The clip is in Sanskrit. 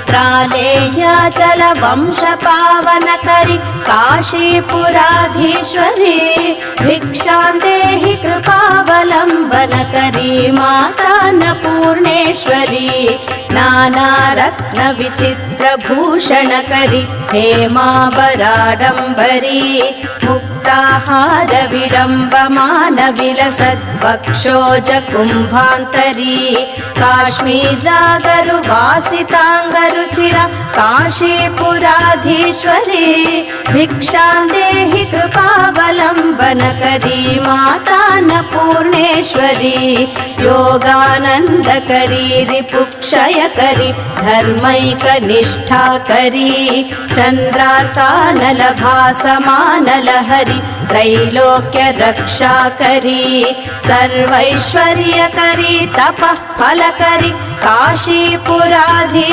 त्रालेयाचल वंश पावनकरि काशीपुराधीश्वरी भिक्षां देहि कृपावलम्बनकरी मातान्नपूर्णेश्वरी नानारत्न विचित्रभूषणकरि हेमाभराडम्बरी मुक्ताहार विडम्बमान विलसद्वक्षोज कुम्भान्तरी काश्मीरागरु वासिताङ्गरुचिर काशीपुराधीश्वरी भिक्षां देहि कृपावलम्बनकरी मातान्नपूर्णेश्वरी योगानन्दकरी रिपुक्षयकरी धर्मैकनिष्ठाकरी चन्द्रार्कानलभासमानलहरि त्रैलोक्य रक्षाकरी सर्वैश्वर्यकरी तपः फलकरी काशीपुराधीश्वरी